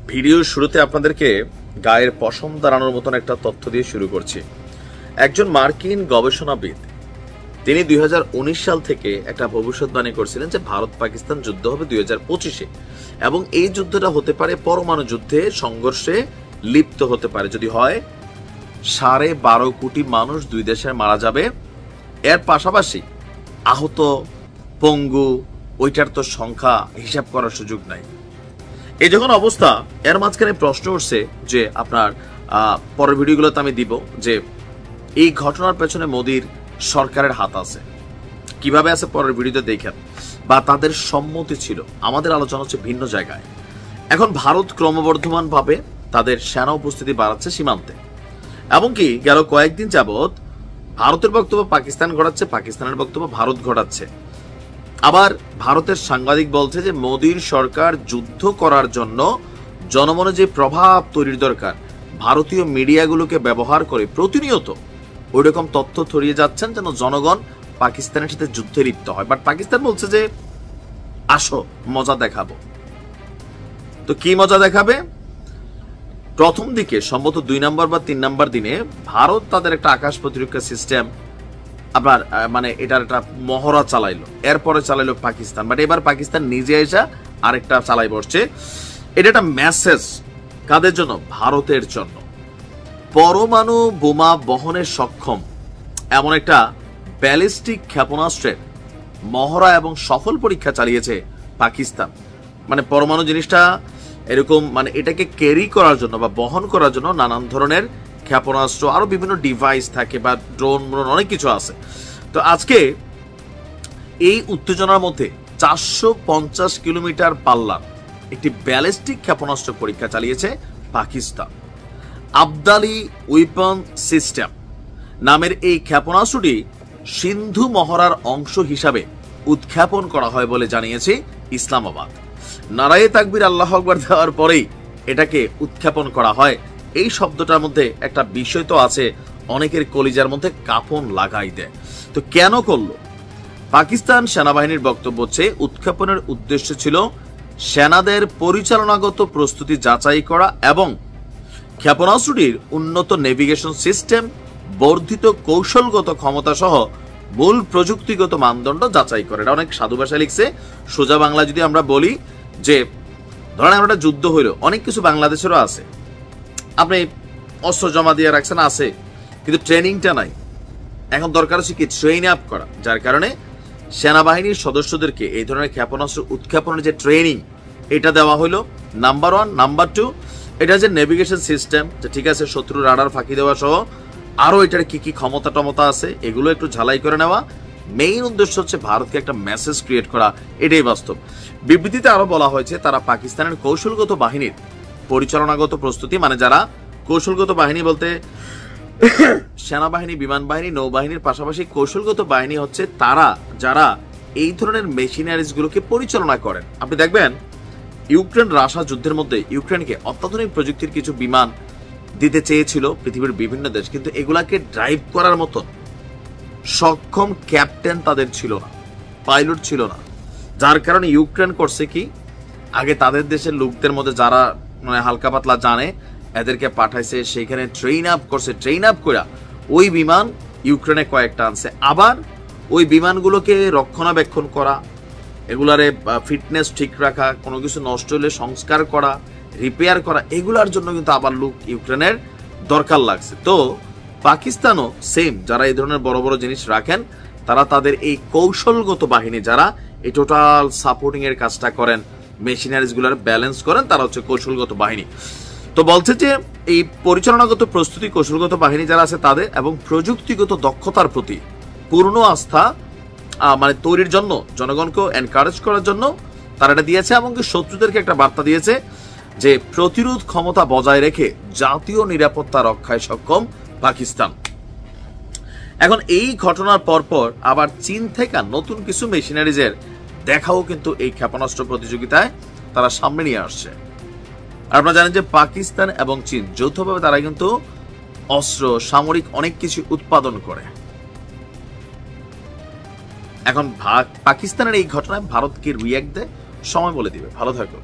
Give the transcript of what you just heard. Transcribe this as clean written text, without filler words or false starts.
ভিডিওর শুরুতে আপনাদেরকে গায়ের পশম দাঁড়ানোর মতন একটা তথ্য দিয়ে শুরু করছি। একজন মার্কিন গবেষণাবিদ তিনি 2019 সাল থেকে একটা ভবিষ্যৎবাণী করছিলেন যে ভারত পাকিস্তান যুদ্ধ হবে 2025-এ এবং এই যুদ্ধটা হতে পারে পরমাণু যুদ্ধে সংঘর্ষে লিপ্ত হতে পারে। যদি হয় 12.5 কোটি মানুষ দুই দেশের মারা যাবে। এর পাশাপাশি আহত পঙ্গু ওইটার তো সংখ্যা হিসাব করার সুযোগ নাই। এই যখন অবস্থা, এর মাঝখানে প্রশ্ন উঠছে যে আপনার পরের ভিডিওগুলোতে আমি দিব যে এই ঘটনার পেছনে মোদির সরকারের হাত আছে, কিভাবে আছে পরের ভিডিওতে দেখেন, বা তাদের সম্মতি ছিল। আমাদের আলোচনা হচ্ছে ভিন্ন জায়গায়। এখন ভারত ক্রমবর্ধমান ভাবে তাদের সেনা উপস্থিতি বাড়াচ্ছে সীমান্তে, এমনকি গেল কয়েকদিন যাবৎ ভারতের বক্তব্য পাকিস্তান ঘটাচ্ছে, পাকিস্তানের বক্তব্য ভারত ঘটাচ্ছে। আবার ভারতের সাংবাদিক বলছে যে মোদির সরকার যুদ্ধ করার জন্য জনমনে যে প্রভাব তৈরির দরকার ভারতীয় মিডিয়াগুলোকে ব্যবহার করে প্রতিনিয়ত ওই রকম তথ্য ছড়িয়ে যাচ্ছেন যেন জনগণ পাকিস্তানের সাথে যুদ্ধে লিপ্ত হয়। বাট পাকিস্তান বলছে যে আসো মজা দেখাবো। তো কি মজা দেখাবে? প্রথম দিকে সম্ভবত 2 নম্বর বা 3 নম্বর দিনে ভারত তাদের একটা আকাশ প্রতিরক্ষা সিস্টেম আপনার এটার একটা মহড়া চালাইলো, এরপরে চালাইলো পাকিস্তান। বাট এবার পাকিস্তান নিজে এসে আরেকটা চালাই বসছে। এটা একটা মেসেজ কাদের জন্য? ভারতের জন্য। পরমাণু বোমা বহনের সক্ষম এমন একটা ব্যালিস্টিক ক্ষেপণাস্ত্রের মহড়া এবং সফল পরীক্ষা চালিয়েছে পাকিস্তান। পরমাণু জিনিসটা এরকম এটাকে ক্যারি করার জন্য বা বহন করার জন্য নানান ধরনের ক্ষেপণাস্ত্র আরো বিভিন্ন ডিভাইস থাকে বা ড্রোন অনেক কিছু আছে। তো আজকে এই উত্তেজনার মধ্যে 450 কিলোমিটার পাল্লার একটি ব্যালিস্টিক ক্ষেপণাস্ত্র পরীক্ষা চালিয়েছে পাকিস্তান। আবদালি ওয়েপন সিস্টেম নামের এই ক্ষেপণাস্ত্রটি সিন্ধু মহড়ার অংশ হিসাবে উৎক্ষেপণ করা হয় বলে জানিয়েছে ইসলামাবাদ। নারায়ে তাকবীর আল্লাহু আকবার দেওয়ার পরেই এটাকে উৎক্ষেপণ করা হয়। এই শব্দটার মধ্যে একটা বিষয় তো আছে, অনেকের কলিজার মধ্যে কাঁপন লাগাই দেয়। তো কেন করলো? পাকিস্তান সেনাবাহিনীর বক্তব্য হচ্ছে উৎক্ষেপণের উদ্দেশ্য ছিল সেনাদের পরিচালনাগত প্রস্তুতি যাচাই করা এবং ক্ষেপণাস্ত্রটির উন্নত নেভিগেশন সিস্টেম, বর্ধিত কৌশলগত ক্ষমতা সহ মূল প্রযুক্তিগত মানদণ্ড যাচাই করে। এটা অনেক সাধু ভাষায় লিখছে। সোজা বাংলা যদি আমরা বলি যে ধরেন আমরা যুদ্ধ হইল, অনেক কিছু বাংলাদেশেরও আছে, আপনি অস্ত্র জমা দিয়ে রাখছেন আছে, কিন্তু ট্রেনিংটা নাই। এখন দরকার হচ্ছে কি ট্রেন আপ করা, যার কারণে সেনাবাহিনীর সদস্যদেরকে এই ধরনের ক্ষেপণাস্ত্র উৎক্ষেপণের যে ট্রেনিং এটা দেওয়া হলো নাম্বার 1। নাম্বার 2, এটা যে নেভিগেশন সিস্টেম, যে ঠিক আছে শত্রুর রাডার ফাঁকি দেওয়া সহ আরো এটার কি কি ক্ষমতা টমতা আছে এগুলো একটু ঝালাই করে নেওয়া। মেইন উদ্দেশ্য হচ্ছে ভারতকে একটা মেসেজ ক্রিয়েট করা, এটাই বাস্তব। বিবৃতিতে আরো বলা হয়েছে তারা পাকিস্তানের কৌশলগত বাহিনীর পরিচালনাগত প্রস্তুতি, যারা কৌশলগত বাহিনী বলতে সেনাবাহিনী, বিমান বাহিনী, নৌবাহিনীর পাশাপাশি কৌশলগত বাহিনী হচ্ছে তারা যারা এই ধরনের মেশিনারিজ গুলোকে পরিচালনা করেন। আপনি দেখবেন ইউক্রেন রাশিয়া যুদ্ধের মধ্যে ইউক্রেনকে অত্যাধুনিক প্রযুক্তির কিছু বিমান দিতে চেয়েছিল পৃথিবীর বিভিন্ন দেশ, কিন্তু এগুলাকে ড্রাইভ করার মতন সক্ষম ক্যাপ্টেন তাদের ছিল না, পাইলট ছিল না। যার কারণে ইউক্রেন করছে কি, আগে তাদের দেশের লোকদের মধ্যে যারা হালকা পাতলা জানে এদেরকে পাঠাইছে, সেখানে ট্রেন আপ করছে। ট্রেন আপ করে ওই বিমান ইউক্রেনে কয়েকটা আনছে। আবার ওই বিমানগুলোকে রক্ষণাবেক্ষণ করা, এগুলারে ফিটনেস ঠিক রাখা, কোনো কিছু নষ্ট হলে সংস্কার করা, রিপেয়ার করা, এগুলার জন্য কিন্তু আবার লোক ইউক্রেনের দরকার লাগছে। তো পাকিস্তানও সেম, যারা এই ধরনের বড় বড় জিনিস রাখেন তারা তাদের এই কৌশলগত বাহিনী যারা এই টোটাল সাপোর্টিং এর কাজটা করেন, মেশিনারিজ গুলার ব্যালেন্স করেন, তারা হচ্ছে কৌশলগত বাহিনী। তো বলছে যে এই পরিচালনাগত প্রস্তুতি কৌশলগত বাহিনী যারা আছে তাদের এবং প্রযুক্তিগত দক্ষতার প্রতি পূর্ণ আস্থা তৈরির জন্য জনগণকে এনকারেজ করার জন্য তারা এটা দিয়েছে, এবং শত্রুদেরকে একটা বার্তা দিয়েছে যে প্রতিরোধ ক্ষমতা বজায় রেখে জাতীয় নিরাপত্তা রক্ষায় সক্ষম পাকিস্তান। এখন এই ঘটনার পরপর আবার চীন থেকে নতুন কিছু মেশিনারিজের দেখাও কিন্তু এই ক্ষেপণাস্ত্র প্রতিযোগিতায় তারা সামনে নিয়ে আসছে। আপনারা জানেন যে পাকিস্তান এবং চীন যৌথভাবে তারা কিন্তু অস্ত্র, সামরিক অনেক কিছু উৎপাদন করে। এখন পাকিস্তানের এই ঘটনায় ভারত কি রিয়্যাক্ট দেয়, সময় বলে দিবে। ভালো থাকো।